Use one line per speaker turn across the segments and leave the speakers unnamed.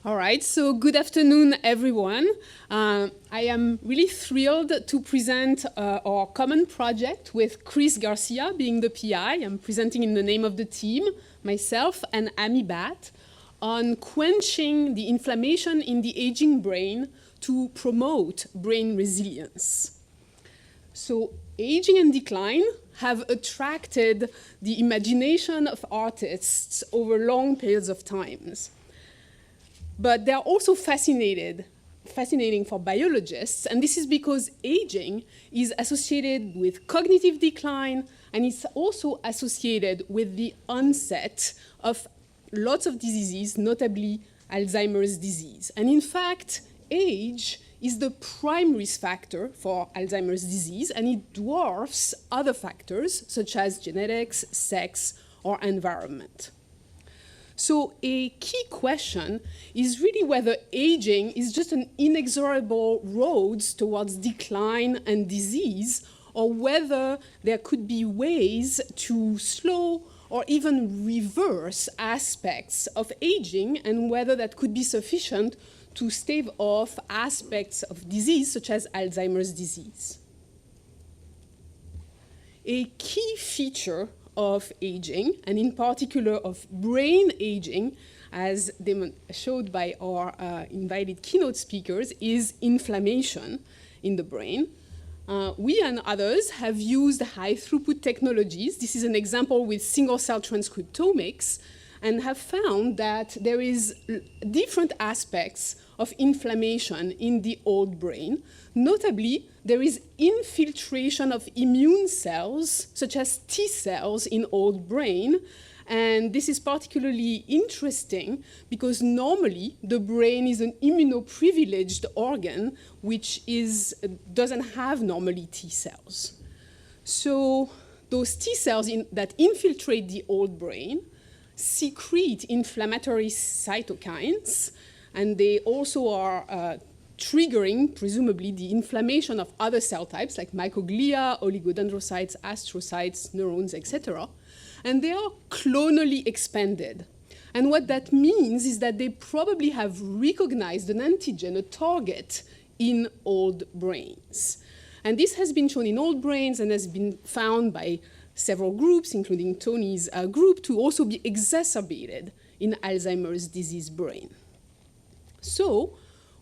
All right, so good afternoon, everyone. I am really thrilled to present our common project with Chris Garcia being the PI. I'm presenting in the name of the team, myself and Amy Bat, on quenching the inflammation in the aging brain to promote brain resilience. So aging and decline have attracted the imagination of artists over long periods of time. But they are also fascinating for biologists, and this is because aging is associated with cognitive decline, and it's also associated with the onset of lots of diseases, notably Alzheimer's disease. And in fact, age is the prime risk factor for Alzheimer's disease, and it dwarfs other factors such as genetics, sex, or environment. So a key question is really whether aging is just an inexorable road towards decline and disease, or whether there could be ways to slow or even reverse aspects of aging, and whether that could be sufficient to stave off aspects of disease such as Alzheimer's disease. A key feature of aging, and in particular of brain aging, as showed by our invited keynote speakers, is inflammation in the brain. We and others have used high-throughput technologies. This is an example with single-cell transcriptomics, and have found that there is different aspects of inflammation in the old brain. Notably, there is infiltration of immune cells, such as T cells in old brain. And this is particularly interesting because normally the brain is an immunoprivileged organ, which doesn't have normally T cells. So those T cells that infiltrate the old brain secrete inflammatory cytokines, and they also are triggering, presumably, the inflammation of other cell types like microglia, oligodendrocytes, astrocytes, neurons, etc. And they are clonally expanded. And what that means is that they probably have recognized an antigen, a target, in old brains. And this has been shown in old brains and has been found by several groups, including Tony's group, to also be exacerbated in Alzheimer's disease brain. So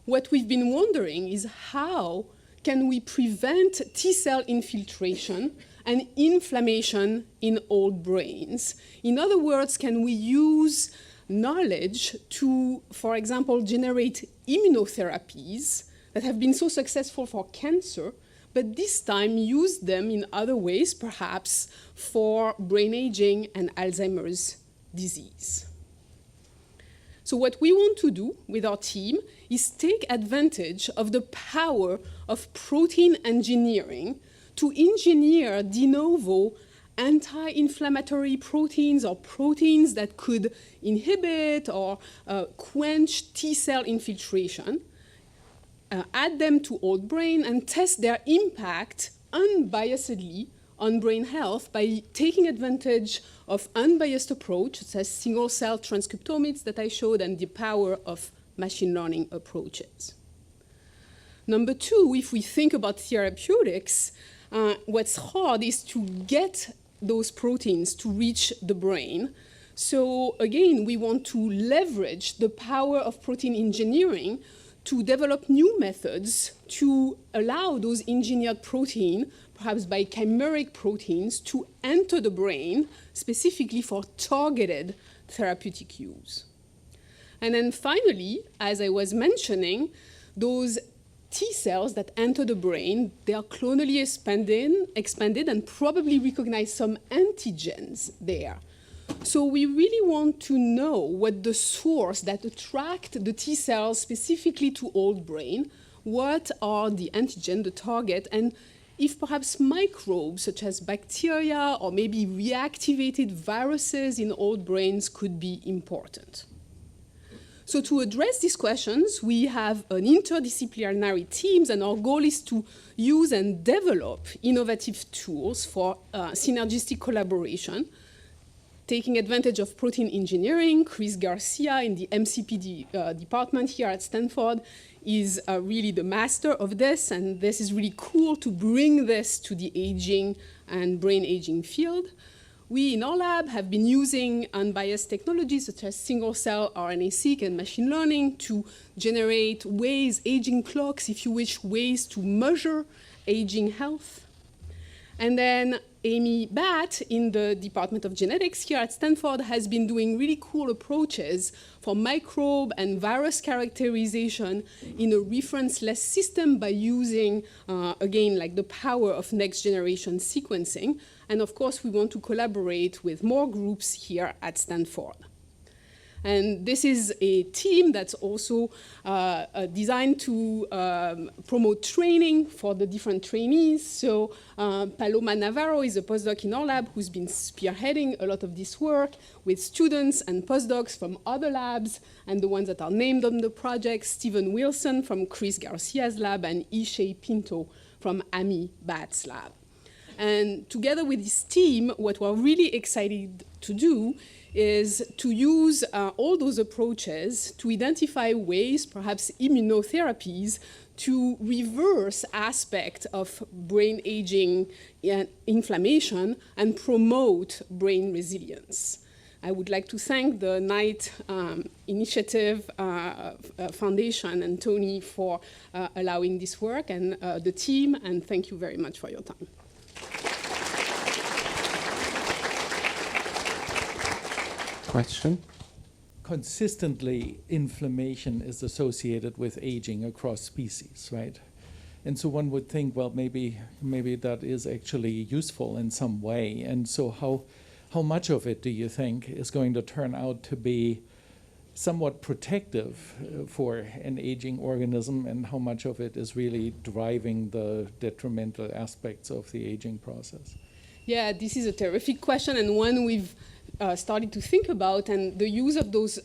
what we've been wondering is how can we prevent T-cell infiltration and inflammation in old brains? In other words, can we use knowledge to, for example, generate immunotherapies that have been so successful for cancer, but this time use them in other ways, perhaps for brain aging and Alzheimer's disease. So what we want to do with our team is take advantage of the power of protein engineering to engineer de novo anti-inflammatory proteins or proteins that could inhibit or quench T-cell infiltration, add them to old brain, and test their impact unbiasedly on brain health by taking advantage of unbiased approach, such as single-cell transcriptomics that I showed, and the power of machine learning approaches. Number two, if we think about therapeutics, what's hard is to get those proteins to reach the brain. So again, we want to leverage the power of protein engineering to develop new methods to allow those engineered proteins, perhaps by chimeric proteins, to enter the brain specifically for targeted therapeutic use. And then finally, as I was mentioning, those T cells that enter the brain, they are clonally expanded and probably recognize some antigens there. So we really want to know what the source that attract the T cells specifically to old brain, what are the antigen, the target, and if perhaps microbes such as bacteria or maybe reactivated viruses in old brains could be important. So to address these questions, we have an interdisciplinary team, and our goal is to use and develop innovative tools for synergistic collaboration, taking advantage of protein engineering. Chris Garcia in the MCP department here at Stanford is really the master of this, and this is really cool to bring this to the aging and brain aging field. We in our lab have been using unbiased technologies such as single-cell RNA-seq and machine learning to generate ways, aging clocks, if you wish, ways to measure aging health. And then Amy Batt in the Department of Genetics here at Stanford has been doing really cool approaches for microbe and virus characterization in a reference-less system by using, again, like the power of next-generation sequencing. And of course, we want to collaborate with more groups here at Stanford. And this is a team that's also designed to promote training for the different trainees. So Paloma Navarro is a postdoc in our lab who's been spearheading a lot of this work with students and postdocs from other labs and the ones that are named on the project, Stephen Wilson from Chris Garcia's lab and Ishay Pinto from Amy Batt's lab. And together with this team, what we're really excited to do is to use all those approaches to identify ways, perhaps immunotherapies, to reverse aspects of brain aging and inflammation and promote brain resilience. I would like to thank the Knight Initiative Foundation and Tony for allowing this work and the team, and thank you very much for your time.
Question?
Consistently, inflammation is associated with aging across species, right? And so one would think, well, maybe that is actually useful in some way. And so how much of it do you think is going to turn out to be somewhat protective for an aging organism, and how much of it is really driving the detrimental aspects of the aging process?
Yeah, this is a terrific question, and one we've started to think about, and the use of those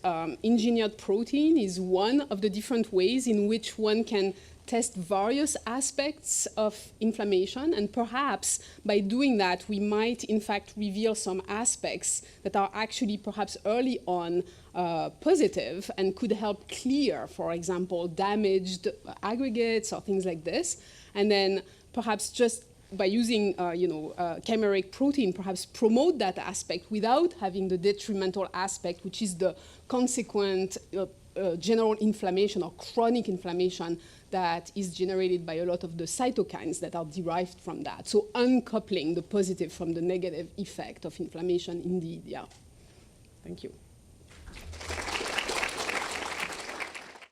engineered protein is one of the different ways in which one can test various aspects of inflammation, and perhaps by doing that we might in fact reveal some aspects that are actually perhaps early on positive and could help clear, for example, damaged aggregates or things like this, and then perhaps just by using chimeric protein, perhaps promote that aspect without having the detrimental aspect, which is the consequent general inflammation or chronic inflammation that is generated by a lot of the cytokines that are derived from that. So uncoupling the positive from the negative effect of inflammation indeed, yeah. Thank you.